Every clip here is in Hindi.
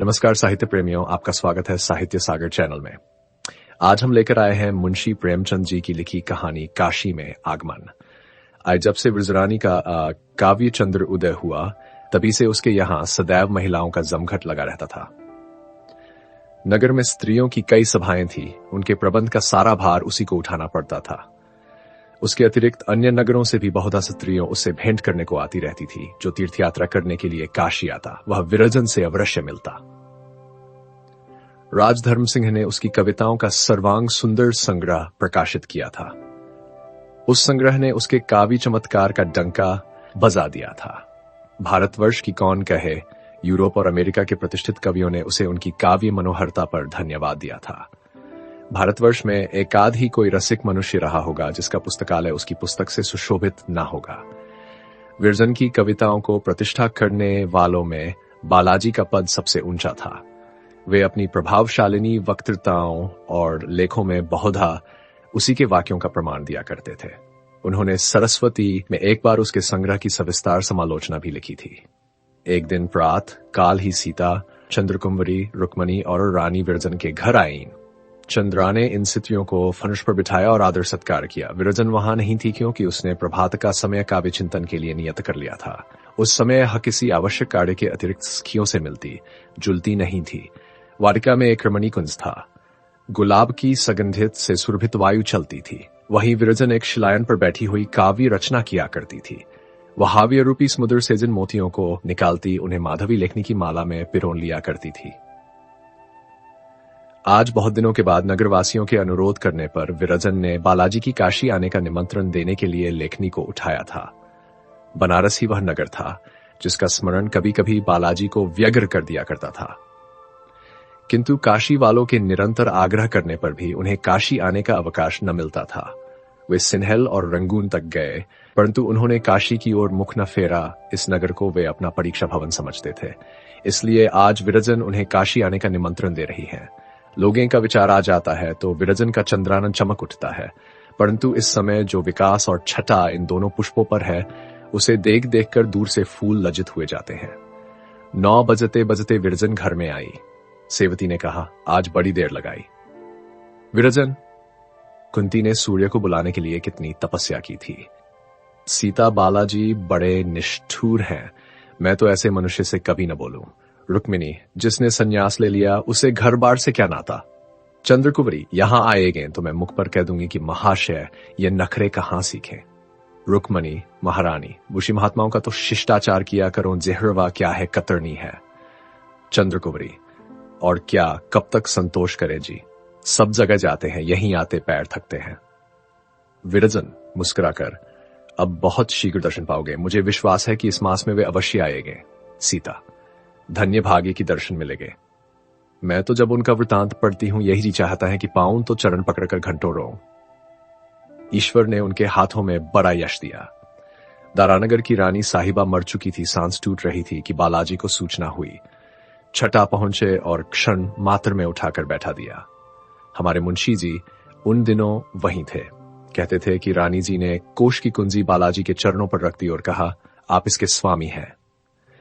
नमस्कार साहित्य प्रेमियों, आपका स्वागत है साहित्य सागर चैनल में। आज हम लेकर आए हैं मुंशी प्रेमचंद जी की लिखी कहानी काशी में आगमन। आज जब से विजरानी का काव्य चंद्र उदय हुआ, तभी से उसके यहाँ सदैव महिलाओं का जमघट लगा रहता था। नगर में स्त्रियों की कई सभाएं थी, उनके प्रबंध का सारा भार उसी को उठाना पड़ता था। उसके अतिरिक्त अन्य नगरों से भी बहुधा स्त्रियों उससे भेंट करने को आती रहती थी। जो तीर्थयात्रा करने के लिए काशी आता, वह विरजन से अवश्य मिलता। राजधर्म सिंह ने उसकी कविताओं का सर्वांग सुंदर संग्रह प्रकाशित किया था। उस संग्रह ने उसके काव्य चमत्कार का डंका बजा दिया था। भारतवर्ष की कौन कहे, यूरोप और अमेरिका के प्रतिष्ठित कवियों ने उसे उनकी काव्य मनोहरता पर धन्यवाद दिया था। भारतवर्ष में एकाध ही कोई रसिक मनुष्य रहा होगा जिसका पुस्तकालय उसकी पुस्तक से सुशोभित न होगा। विरजन की कविताओं को प्रतिष्ठा करने वालों में बालाजी का पद सबसे ऊंचा था। वे अपनी प्रभावशालिनी वक्तृताओं और लेखों में बहुधा उसी के वाक्यों का प्रमाण दिया करते थे। उन्होंने सरस्वती में एक बार उसके संग्रह की सविस्तार समालोचना भी लिखी थी। एक दिन प्रात काल ही सीता, चंद्रकुंवरी, रुक्मणी और रानी विरजन के घर आईं। चंद्रा ने इन स्त्रियों को फर्श पर बिठाया और आदर सत्कार किया। विरजन वहां नहीं थी क्योंकि उसने प्रभात का समय काव्य चिंतन के लिए नियत कर लिया था। उस समय किसी आवश्यक कार्य के अतिरिक्त सखियों से मिलती जुलती नहीं थी। वाटिका में एक रमणी कुंज था। गुलाब की सुगंधित से सुरभित वायु चलती थी। वहीं विरजन एक शिलायन पर बैठी हुई काव्य रचना किया करती थी। वह हाव्य रूपी समुद्र से जिन मोतियों को निकालती, उन्हें माधवी लेखनी की माला में पिरोन लिया करती थी। आज बहुत दिनों के बाद नगरवासियों के अनुरोध करने पर विरजन ने बालाजी की काशी आने का निमंत्रण देने के लिए लेखनी को उठाया था। बनारस ही वह नगर था जिसका स्मरण कभी कभी बालाजी को व्यग्र कर दिया करता था। किंतु काशी वालों के निरंतर आग्रह करने पर भी उन्हें काशी आने का अवकाश न मिलता था। वे सिन्हल और रंगून तक गए, परंतु उन्होंने काशी की ओर मुख न फेरा। इस नगर को वे अपना परीक्षा भवन समझते थे, इसलिए आज विरजन उन्हें काशी आने का निमंत्रण दे रही है। लोगों का विचार आ जाता है तो विरजन का चंद्रानन चमक उठता है, परंतु इस समय जो विकास और छटा इन दोनों पुष्पों पर है, उसे देख देखकर दूर से फूल लज्जित हुए जाते हैं। 9 बजते बजते विरजन घर में आई। सेवती ने कहा, आज बड़ी देर लगाई। विरजन, कुंती ने सूर्य को बुलाने के लिए कितनी तपस्या की थी। सीता, बालाजी बड़े निष्ठुर हैं, मैं तो ऐसे मनुष्य से कभी न बोलूं। रुक्मिणी, जिसने संन्यास ले लिया उसे घर बार से क्या नाता। चंद्रकुंवरी, यहां आएंगे तो मैं मुख पर कह दूंगी कि महाशय ये नखरे कहां सीखे। रुक्मणी, महारानी, ऋषि महात्माओं का तो शिष्टाचार किया करो, जेहरवा क्या है कतरनी है। चंद्रकुंवरी, और क्या कब तक संतोष करे जी, सब जगह जाते हैं, यहीं आते पैर थकते हैं। विरजन मुस्कुराकर, अब बहुत शीघ्र दर्शन पाओगे, मुझे विश्वास है कि इस मास में वे अवश्य आएंगे। सीता, धन्य भाग्य की दर्शन मिलेंगे। मैं तो जब उनका वृतांत पढ़ती हूं यही जी चाहता है कि पाऊं तो चरण पकड़कर घंटों रोऊं। ईश्वर ने उनके हाथों में बड़ा यश दिया। दारानगर की रानी साहिबा मर चुकी थी, सांस टूट रही थी कि बालाजी को सूचना हुई। छटा पहुंचे और क्षण मात्र में उठाकर बैठा दिया। हमारे मुंशी जी उन दिनों वहीं थे। कहते थे कि रानी जी ने कोष की कुंजी बालाजी के चरणों पर रख दी और कहा, आप इसके स्वामी हैं।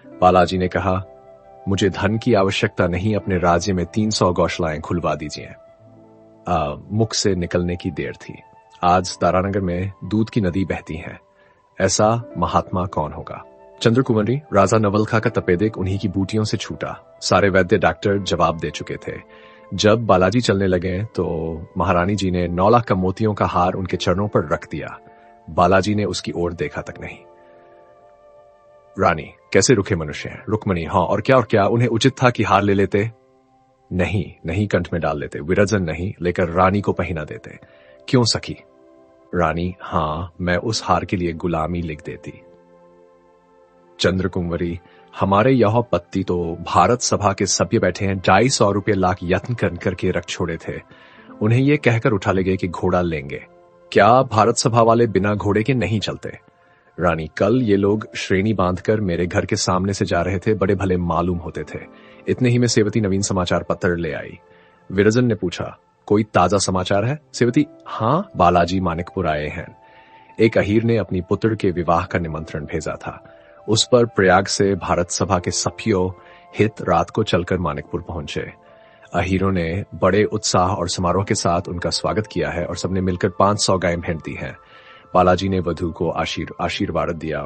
बालाजी ने कहा, मुझे धन की आवश्यकता नहीं, अपने राज्य में 300 गौशालाएं खुलवा दीजिए। मुख से निकलने की देर थी। आज तारानगर में दूध की नदी बहती है, ऐसा महात्मा कौन होगा। चंद्रकुंवरी, राजा नवलखा का तपेदिक उन्हीं की बूटियों से छूटा। सारे वैद्य डॉक्टर जवाब दे चुके थे। जब बालाजी चलने लगे तो महारानी जी ने 9 लाख का मोतियों का हार उनके चरणों पर रख दिया। बालाजी ने उसकी ओर देखा तक नहीं। रानी, कैसे रुखे मनुष्य हैं। रुक्मणी, हाँ और क्या, उन्हें उचित था कि हार ले लेते। नहीं कंठ में डाल लेते। विरजन, नहीं लेकर रानी को पहना देते। क्यों सखी। रानी, हाँ मैं उस हार के लिए गुलामी लिख देती। चंद्रकुंवरी, हमारे यह पत्ती तो भारत सभा के सभ्य बैठे हैं, 250 रुपये लाख यत्न करके रख छोड़े थे। उन्हें यह कहकर उठा ले गए कि घोड़ा लेंगे। क्या भारत सभा वाले बिना घोड़े के नहीं चलते। रानी, कल ये लोग श्रेणी बांधकर मेरे घर के सामने से जा रहे थे, बड़े भले मालूम होते थे। इतने ही में सेवती नवीन समाचार पत्र ले आई। विरजन ने पूछा, कोई ताजा समाचार है। सेवती, हाँ बालाजी मानिकपुर आए हैं। एक अहीर ने अपनी पुत्र के विवाह का निमंत्रण भेजा था। उस पर प्रयाग से भारत सभा के सभ्यों हित रात को चलकर मानिकपुर पहुंचे। अहीरों ने बड़े उत्साह और समारोह के साथ उनका स्वागत किया है और सबने मिलकर 500 गायें भेंट दी हैं। बालाजी ने वधू को आशीर्वाद दिया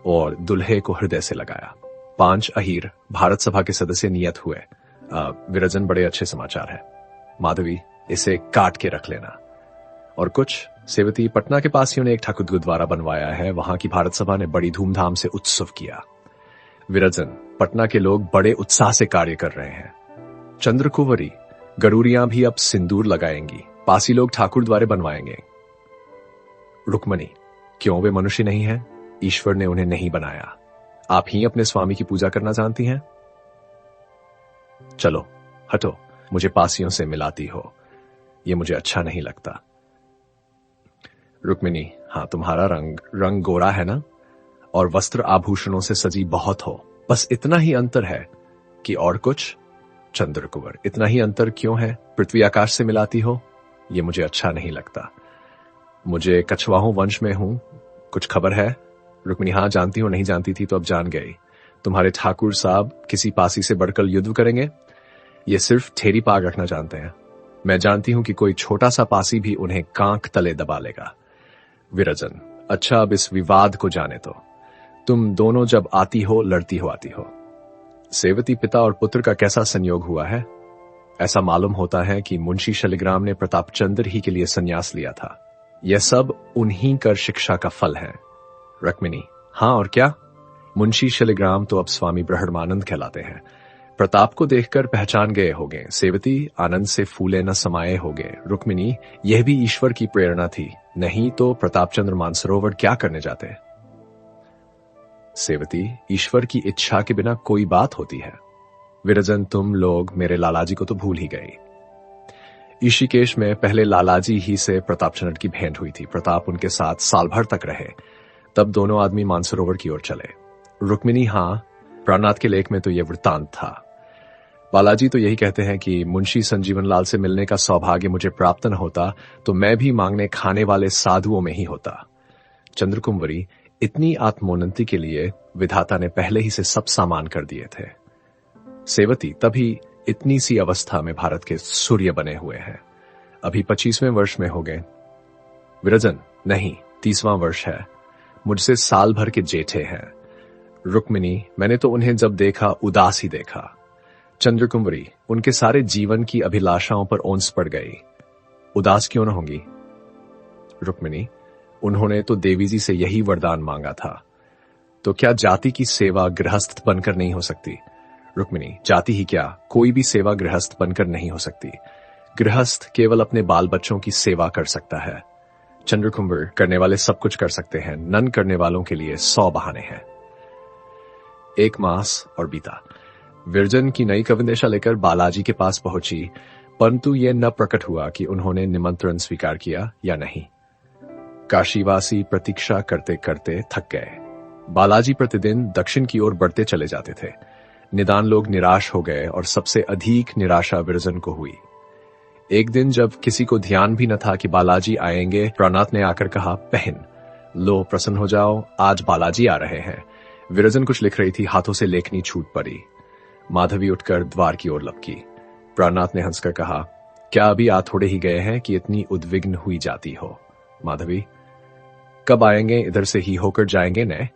और दुल्हे को हृदय से लगाया। 5 अहीर भारत सभा के सदस्य नियत हुए। विरजन, बड़े अच्छे समाचार है। माधवी, इसे काट के रख लेना। और कुछ? सेवती, पटना के पास ही उन्हें एक ठाकुर गुरुद्वारा बनवाया है, वहां की भारत सभा ने बड़ी धूमधाम से उत्सव किया। विरजन, पटना के लोग बड़े उत्साह से कार्य कर रहे हैं। चंद्रकुंवरी, गरूरियां भी अब सिंदूर लगाएंगी, पासी लोग ठाकुर द्वारे बनवाएंगे। रुक्मणी, क्यों वे मनुष्य नहीं हैं? ईश्वर ने उन्हें नहीं बनाया। आप ही अपने स्वामी की पूजा करना जानती हैं। चलो हटो, मुझे पासियों से मिलाती हो, ये मुझे अच्छा नहीं लगता। रुक्मिणी, हाँ, तुम्हारा रंग गोरा है ना, और वस्त्र आभूषणों से सजी बहुत हो, बस इतना ही अंतर है कि और कुछ? चंद्रकुंवर, इतना ही अंतर क्यों है? पृथ्वी आकाश से मिलाती हो, ये मुझे अच्छा नहीं लगता। मुझे कछवाहों वंश में हूं, कुछ खबर है? रुक्मिणी, हाँ जानती हूं, नहीं जानती थी तो अब जान गई। तुम्हारे ठाकुर साहब किसी पासी से बढ़कर युद्ध करेंगे? ये सिर्फ ठेरी पाग रखना जानते हैं। मैं जानती हूं कि कोई छोटा सा पासी भी उन्हें कांख तले दबा लेगा। विरजन, अच्छा, अब इस विवाद को जाने दो। तुम दोनों जब आती हो लड़ती हो आती हो। सेवती, पिता और पुत्र का कैसा संयोग हुआ है? ऐसा मालूम होता है कि मुंशी शालिग्राम ने प्रतापचंद्र ही के लिए संन्यास लिया था। यह सब उन्हीं कर शिक्षा का फल है। रुक्मिणी, हाँ, और क्या? मुंशी शालिग्राम तो अब स्वामी ब्रह्मानंद कहलाते हैं। प्रताप को देखकर पहचान गए होंगे। सेवती, आनंद से फूले न समाये होगे। रुक्मिणी, यह भी ईश्वर की प्रेरणा थी, नहीं तो प्रतापचंद्र मानसरोवर क्या करने जाते? सेवती, ईश्वर की इच्छा के बिना कोई बात होती है। विरजन, तुम लोग मेरे लालाजी को तो भूल ही गई। ऋषिकेश में पहले लालाजी ही से प्रतापचंद्र की भेंट हुई थी। प्रताप उनके साथ साल भर तक रहे, तब दोनों आदमी मानसरोवर की ओर चले। रुक्मिणी, हाँ, प्राणनाथ के लेख में तो यह वृत्तांत था। बालाजी तो यही कहते हैं कि मुंशी संजीवन लाल से मिलने का सौभाग्य मुझे प्राप्त न होता तो मैं भी मांगने खाने वाले साधुओं में ही होता। चंद्रकुंवरी, इतनी आत्मोन्नति के लिए विधाता ने पहले ही से सब सामान कर दिए थे। सेवती, तभी इतनी सी अवस्था में भारत के सूर्य बने हुए हैं। अभी 25वें वर्ष में हो गए। विरजन, नहीं, 30वां वर्ष है। मुझसे साल भर के जेठे हैं। रुक्मिणी, मैंने तो उन्हें जब देखा उदास ही देखा। चंद्रकुंवरी, उनके सारे जीवन की अभिलाषाओं पर ओंस पड़ गई, उदास क्यों न होंगी? रुक्मिणी, उन्होंने तो देवी जी से यही वरदान मांगा था। तो क्या जाति की सेवा गृहस्थ बनकर नहीं हो सकती? रुक्मिणी, जाति ही क्या, कोई भी सेवा गृहस्थ बनकर नहीं हो सकती। गृहस्थ केवल अपने बाल बच्चों की सेवा कर सकता है। चंद्रकुंवर, करने वाले सब कुछ कर सकते हैं, नन करने वालों के लिए 100 बहाने हैं। 1 मास और बीता। विरजन की नई कविंदेशा लेकर बालाजी के पास पहुंची, परंतु यह न प्रकट हुआ कि उन्होंने निमंत्रण स्वीकार किया या नहीं। काशीवासी प्रतीक्षा करते करते थक गए। बालाजी प्रतिदिन दक्षिण की ओर बढ़ते चले जाते थे। निदान लोग निराश हो गए और सबसे अधिक निराशा विरजन को हुई। एक दिन जब किसी को ध्यान भी न था कि बालाजी आएंगे, प्राणनाथ ने आकर कहा, बहन लो, प्रसन्न हो जाओ, आज बालाजी आ रहे हैं। विरजन कुछ लिख रही थी, हाथों से लेखनी छूट पड़ी। माधवी उठकर द्वार की ओर लपकी। प्राणनाथ ने हंसकर कहा, क्या अभी आ थोड़े ही गए हैं कि इतनी उद्विग्न हुई जाती हो? माधवी, कब आएंगे? इधर से ही होकर जाएंगे न?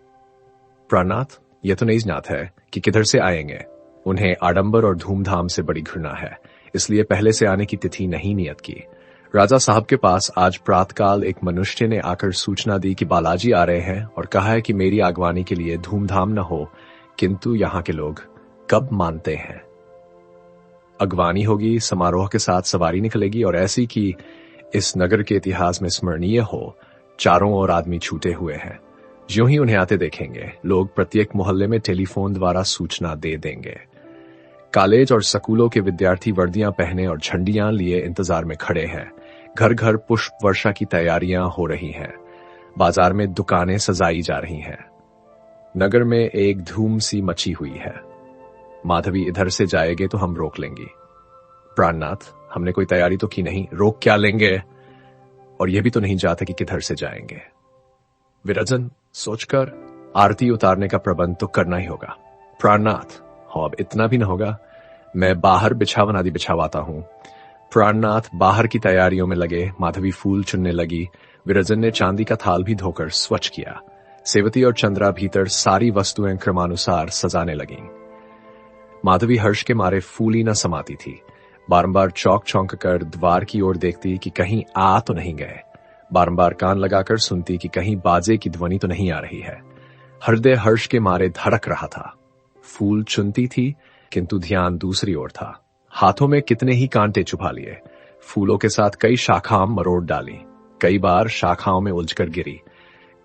प्राणनाथ, यह तो नहीं ज्ञात है कि किधर से आएंगे। उन्हें आडंबर और धूमधाम से बड़ी घृणा है, इसलिए पहले से आने की तिथि नहीं नियत की। राजा साहब के पास आज प्रातकाल एक मनुष्य ने आकर सूचना दी कि बालाजी आ रहे हैं और कहा है कि मेरी आगवानी के लिए धूमधाम न हो, किंतु यहाँ के लोग कब मानते हैं। अगवानी होगी, समारोह के साथ सवारी निकलेगी और ऐसी कि इस नगर के इतिहास में स्मरणीय हो। चारों ओर आदमी छूटे हुए हैं। ज्यों ही उन्हें आते देखेंगे, लोग प्रत्येक मोहल्ले में टेलीफोन द्वारा सूचना दे देंगे। कॉलेज और स्कूलों के विद्यार्थी वर्दियां पहने और झंडियां लिए इंतजार में खड़े हैं। घर घर पुष्प वर्षा की तैयारियां हो रही हैं। बाजार में दुकानें सजाई जा रही हैं। नगर में एक धूम सी मची हुई है। माधवी, इधर से जाएंगे तो हम रोक लेंगी। प्राणनाथ, हमने कोई तैयारी तो की नहीं, रोक क्या लेंगे? और यह भी तो नहीं जाता कि किधर से जाएंगे। विरजन, सोचकर आरती उतारने का प्रबंध तो करना ही होगा। प्राणनाथ, हो अब इतना भी न होगा। मैं बाहर बिछावन आदि बिछावाता हूं। प्राणनाथ बाहर की तैयारियों में लगे। माधवी फूल चुनने लगी। विरजन ने चांदी का थाल भी धोकर स्वच्छ किया। सेवती और चंद्रा भीतर सारी वस्तुएं क्रमानुसार सजाने लगीं। माधवी हर्ष के मारे फूली न समाती थी। बारंबार चौंक चौंक कर द्वार की ओर देखती कि कहीं आ तो नहीं गए। बारंबार कान लगाकर सुनती कि कहीं बाजे की ध्वनि तो नहीं आ रही है। हृदय हर्ष के मारे धड़क रहा था। फूल चुनती थी किंतु ध्यान दूसरी ओर था। हाथों में कितने ही कांटे छुपा लिए। फूलों के साथ कई शाखाएं मरोड़ डाली। कई बार शाखाओं में उलझकर गिरी।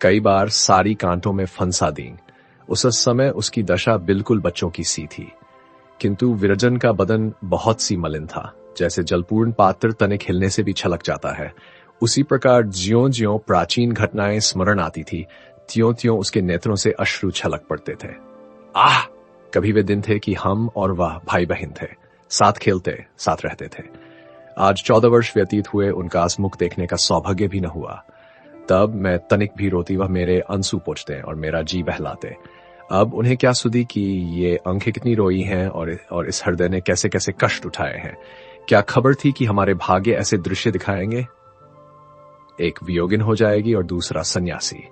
कई बार सारी कांटों में फंसा दी। उस समय उसकी दशा बिल्कुल बच्चों की सी थी। किंतु विरजन का बदन बहुत सी मलिन था। जैसे जलपूर्ण पात्र तनिक हिलने से भी छलक जाता है, उसी प्रकार ज्यों ज्यों प्राचीन घटनाएं स्मरण आती थी, त्यों त्यों उसके नेत्रों से अश्रु छलक पड़ते थे। आह! कभी वे दिन थे कि हम और वह भाई बहन थे, साथ खेलते, साथ रहते थे। आज 14 वर्ष व्यतीत हुए, उनका आसमुख देखने का सौभाग्य भी न हुआ। तब मैं तनिक भी रोती, वह मेरे आंसू पोंछते और मेरा जी बहलाते। अब उन्हें क्या सुधी कि ये आंखें कितनी रोई हैं और इस हृदय ने कैसे कैसे कष्ट उठाए हैं। क्या खबर थी कि हमारे भाग्य ऐसे दृश्य दिखाएंगे। एक वियोगिन हो जाएगी और दूसरा सन्यासी।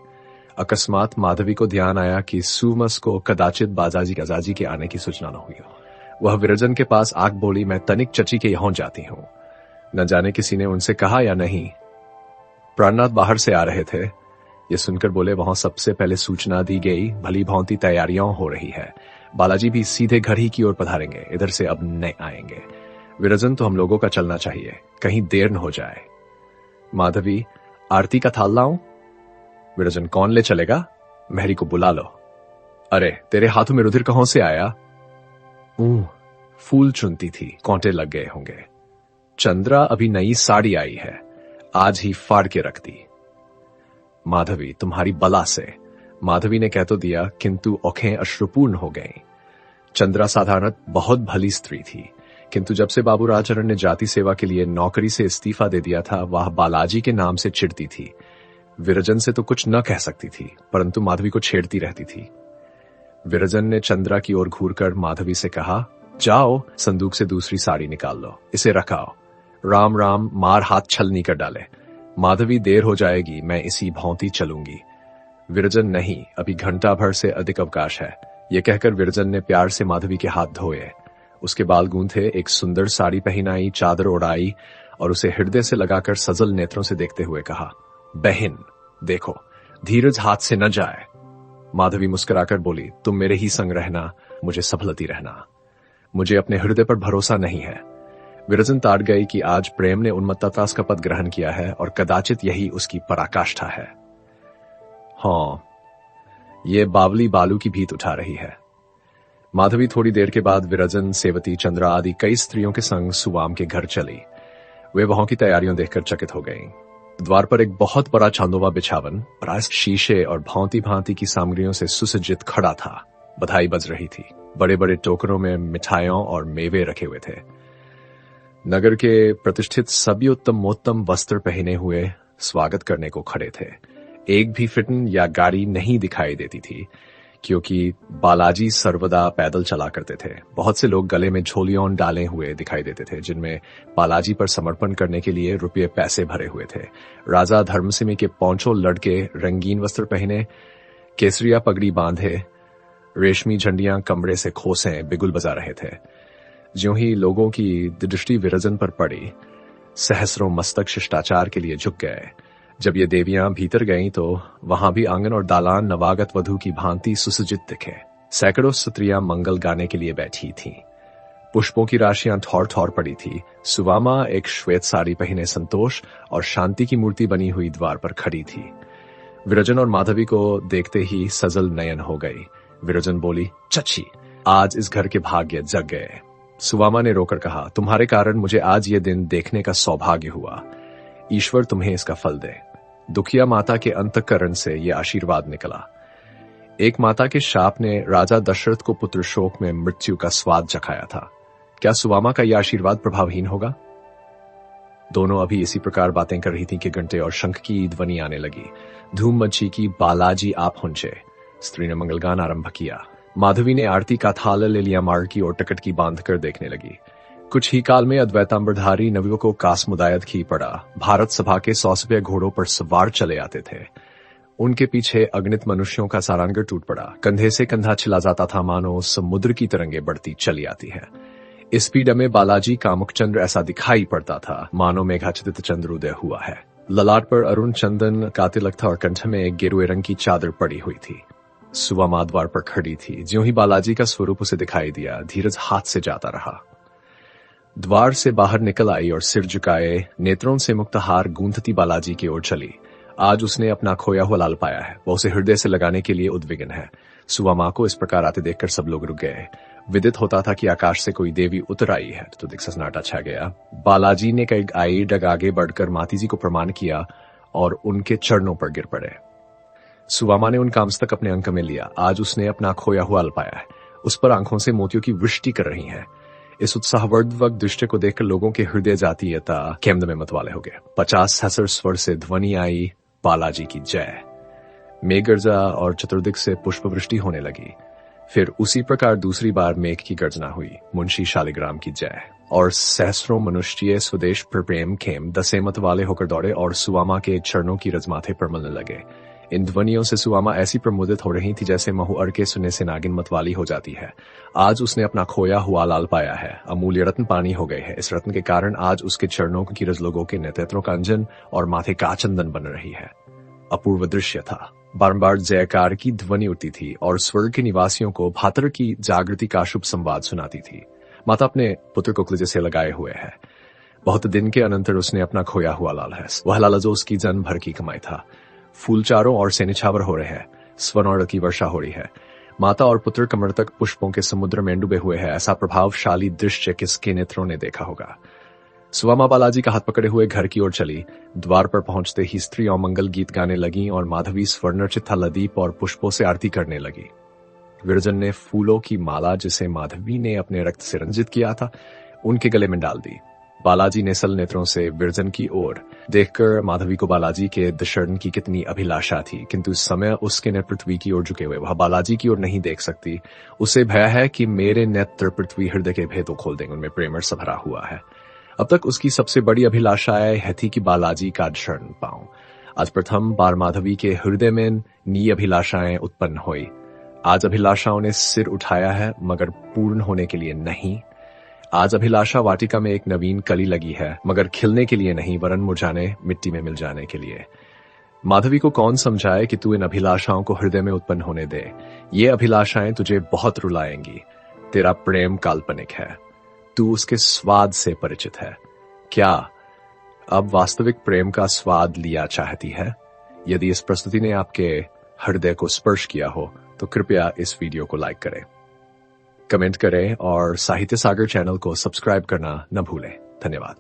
अकस्मात माधवी को ध्यान आया कि सुमस को कदाचित बाजाजी गजाजी के आने की सूचना न हुई हो। वह विरजन के पास आग बोली, मैं तनिक चची के यहां जाती हूं। न जाने किसी ने उनसे कहा या नहीं। प्राणनाथ बाहर से आ रहे थे। ये सुनकर बोले, वहां सबसे पहले सूचना दी गई, भली भांति तैयारियां हो रही है। बालाजी भी सीधे घर ही की ओर पधारेंगे, इधर से अब न आएंगे। विरजन तो हम लोगों का चलना चाहिए, कहीं देर न हो जाए। माधवी, आरती का थाल लाऊं? विरजन, कौन ले चलेगा? मेहरी को बुला लो। अरे तेरे हाथों में रुधिर कहां से आया? फूल चुनती थी, कांटे लग गए होंगे। चंद्रा अभी नई साड़ी आई है, आज ही फाड़ के रख दी। माधवी, तुम्हारी बला से। माधवी ने कह तो दिया, किंतु आंखें अश्रुपूर्ण हो गईं। चंद्रा साधारण बहुत भली स्त्री थी, किंतु जब से बाबू राजचरण ने जाति सेवा के लिए नौकरी से इस्तीफा दे दिया था, वह बालाजी के नाम से चिढ़ती थी। विरजन से तो कुछ न कह सकती थी, परंतु माधवी को छेड़ती रहती थी। विरजन ने चंद्रा की ओर घूरकर माधवी से कहा, जाओ संदूक से दूसरी साड़ी निकाल लो, इसे रखाओ। राम राम, मार हाथ छलनी कर डाले। माधवी, देर हो जाएगी, मैं इसी भांति चलूंगी। विरजन, नहीं, अभी घंटा भर से अधिक अवकाश है। यह कहकर विरजन ने प्यार से माधवी के हाथ धोए, उसके बाल गूंथे, एक सुंदर साड़ी पहनाई, चादर ओढ़ाई और उसे हृदय से लगाकर सजल नेत्रों से देखते हुए कहा, बहन देखो, धीरज हाथ से न जाए। माधवी मुस्कुराकर बोली, तुम मेरे ही संग रहना, मुझे सफलती रहना। मुझे अपने हृदय पर भरोसा नहीं है। विरजन ताड़ गई कि आज प्रेम ने उन्मत्तता का पद ग्रहण किया है और कदाचित यही उसकी पराकाष्ठा है। हाँ, ये बावली बालू की भीत उठा रही है। माधवी थोड़ी देर के बाद विरजन, सेवती, चंद्रा आदि कई स्त्रियों के संग सुवाम के घर चली। वे वहां की तैयारियों देखकर चकित हो गईं। द्वार पर एक बहुत बड़ा चांदोवा बिछावन प्राय शीशे और भांति भांति की सामग्रियों से सुसज्जित खड़ा था। बधाई बज रही थी। बड़े बड़े टोकरों में मिठाइयों और मेवे रखे हुए थे। नगर के प्रतिष्ठित सभी उत्तमोत्तम वस्त्र पहने हुए स्वागत करने को खड़े थे। एक भी फिटन या गाड़ी नहीं दिखाई देती थी, क्योंकि बालाजी सर्वदा पैदल चला करते थे। बहुत से लोग गले में झोलियों डाले हुए दिखाई देते थे, जिनमें बालाजी पर समर्पण करने के लिए रुपये पैसे भरे हुए थे। राजा धर्मसिंह के पांचों लड़के रंगीन वस्त्र पहने, केसरिया पगड़ी बांधे, रेशमी झंडियां कमरे से खोसे बिगुल बजा रहे थे। ज्यों ही लोगों की दृष्टि विरजन पर पड़ी, सहस्रों मस्तक शिष्टाचार के लिए झुक गए। जब ये देवियां भीतर गईं तो वहां भी आंगन और दालान नवागत वधू की भांति सुसज्जित दिखे। सैकड़ों स्त्रियां मंगल गाने के लिए बैठी थीं। पुष्पों की राशियां ठौर ठौर पड़ी थी। सुवामा एक श्वेत साड़ी पहने संतोष और शांति की मूर्ति बनी हुई द्वार पर खड़ी थी। विरजन और माधवी को देखते ही सजल नयन हो गई। विरजन बोली, चची, आज इस घर के भाग्य जग गए। सुवामा ने रोकर कहा, तुम्हारे कारण मुझे आज ये दिन देखने का सौभाग्य हुआ। ईश्वर तुम्हें इसका फल दे। दुखिया माता के अंतःकरण से यह आशीर्वाद निकला। एक माता के शाप ने राजा दशरथ को पुत्र शोक में मृत्यु का स्वाद चखाया था। क्या सुवामा का यह आशीर्वाद प्रभावहीन होगा? दोनों अभी इसी प्रकार बातें कर रही थी कि घंटे और शंख की ध्वनि आने लगी। धूम मची की बालाजी आप हुंचे। स्त्री ने मंगलगान आरंभ किया। माधवी ने आरती का थाल ले लिया, मार्ग की ओर टिकट की बांध कर देखने लगी। कुछ ही काल में अद्वैतांबरधारी नवयुवकों को कास्मुदायत खी पड़ा। भारत सभा के 100 घोड़ों पर सवार चले आते थे। उनके पीछे अगणित मनुष्यों का सारंग टूट पड़ा। कंधे से कंधा छिला जाता था, मानो समुद्र की तरंगे बढ़ती चली आती है। इस पीड़ा में बालाजी का मुखचंद्र ऐसा दिखाई पड़ता था मानो मेघाच्छादित चंद्रोदय हुआ है। ललाट पर अरुण चंदन का तिलक था और कंठ में एक गेरुए रंग की चादर पड़ी हुई थी। सुवामा द्वार पर खड़ी थी। ज्यों ही बालाजी का स्वरूप उसे दिखाई दिया, धीरज हाथ से जाता रहा। द्वार से बाहर निकल आई और सिर झुकाए नेत्रों से मुक्त हार गूंथती बालाजी की ओर चली। आज उसने अपना खोया हुआ लाल पाया है। वह उसे हृदय से लगाने के लिए उद्विग्न है। सुवामा को इस प्रकार आते देखकर सब लोग रुक गए। विदित होता था कि आकाश से कोई देवी उतर आई है, तो दिख सन्नाटा छा गया। बालाजी ने कई आई डग आगे बढ़कर माती जी को प्रणाम किया और उनके चरणों पर गिर पड़े। सुवामा ने उनका मस्तक अपने अंक में लिया। आज उसने अपना खोया हुआ लाल पाया है। उस पर आंखों से मोतियों की वृष्टि कर रही है। इस उत्साहवर्धक दृश्य को देखकर लोगों के हृदय जातीयता केंद्र में मतवाले हो गए। 50 सहस्र स्वर से ध्वनि आई, बालाजी की जय। मेघ गर्जा और चतुर्दिक से पुष्प वृष्टि होने लगी। फिर उसी प्रकार दूसरी बार मेघ की गर्जना हुई, मुंशी शालिग्राम की जय। और सहस्रों मनुष्य स्वदेश पर प्रेम खेम दसे मत वाले होकर दौड़े और सुवामा के चरणों की रज माथे पर मलने लगे। इन ध्वनियों से सुवामा ऐसी प्रमुदित हो रही थी जैसे महुअर के सुनने से नागिन मतवाली हो जाती है। आज उसने अपना खोया हुआ लाल पाया है। अमूल्य रत्न पानी हो गए हैं। इस रत्न के कारण आज उसके चरणों की रज लोगों के नेत्रों का अंजन और माथे का चंदन बन रही है। अपूर्व दृश्य था। बारंबार जयकार की ध्वनि उठती थी और स्वर्ग के निवासियों को भाद्र की जागृति का शुभ संवाद सुनाती थी। माता अपने पुत्र को कलेजे से लगाए हुए है। बहुत दिन के अनंतर उसने अपना खोया हुआ लाल है। वह लाल जो उसकी जन्म भर की कमाई था। फूल चारों ओर से निछावर हो रहे हैं। स्वर्ण की वर्षा हो रही है। माता और पुत्र कमर तक पुष्पों के समुद्र में डूबे हुए हैं। ऐसा प्रभावशाली दृश्य किसके नेत्रों ने देखा होगा। सुवामा बालाजी का हाथ पकड़े हुए घर की ओर चली। द्वार पर पहुंचते ही स्त्रियां मंगल गीत गाने लगी और माधवी स्वर्णचित थलदीप और पुष्पों से आरती करने लगी। विरजन ने फूलों की माला जिसे माधवी ने अपने रक्त से रंजित किया था उनके गले में डाल दी। बालाजी ने सल नेत्रों से विरजन की ओर देखकर माधवी को बालाजी के दर्शन की कितनी अभिलाषा थी, किंतु इस समय उसके नेत्र पृथ्वी की ओर झुके हुए। वह बालाजी की ओर नहीं देख सकती। उसे भय है कि मेरे नेत्र पृथ्वी हृदय के भेदों खोल देंगे। उनमें प्रेम रस भरा हुआ है। अब तक उसकी सबसे बड़ी अभिलाषाएं है थी कि बालाजी का दर्शन पाऊं। आज प्रथम बार माधवी के हृदय में नई अभिलाषाएं उत्पन्न हुई। आज अभिलाषाओं ने सिर उठाया है, मगर पूर्ण होने के लिए नहीं। आज अभिलाषा वाटिका में एक नवीन कली लगी है, मगर खिलने के लिए नहीं, वरन मुरझाने मिट्टी में मिल जाने के लिए। माधवी को कौन समझाए कि तू इन अभिलाषाओं को हृदय में उत्पन्न होने दे। ये अभिलाषाएं तुझे बहुत रुलाएंगी। तेरा प्रेम काल्पनिक है। तू उसके स्वाद से परिचित है। क्या अब वास्तविक प्रेम का स्वाद लिया चाहती है? यदि इस प्रस्तुति ने आपके हृदय को स्पर्श किया हो तो कृपया इस वीडियो को लाइक करें, कमेंट करें और साहित्य सागर चैनल को सब्सक्राइब करना न भूलें। धन्यवाद।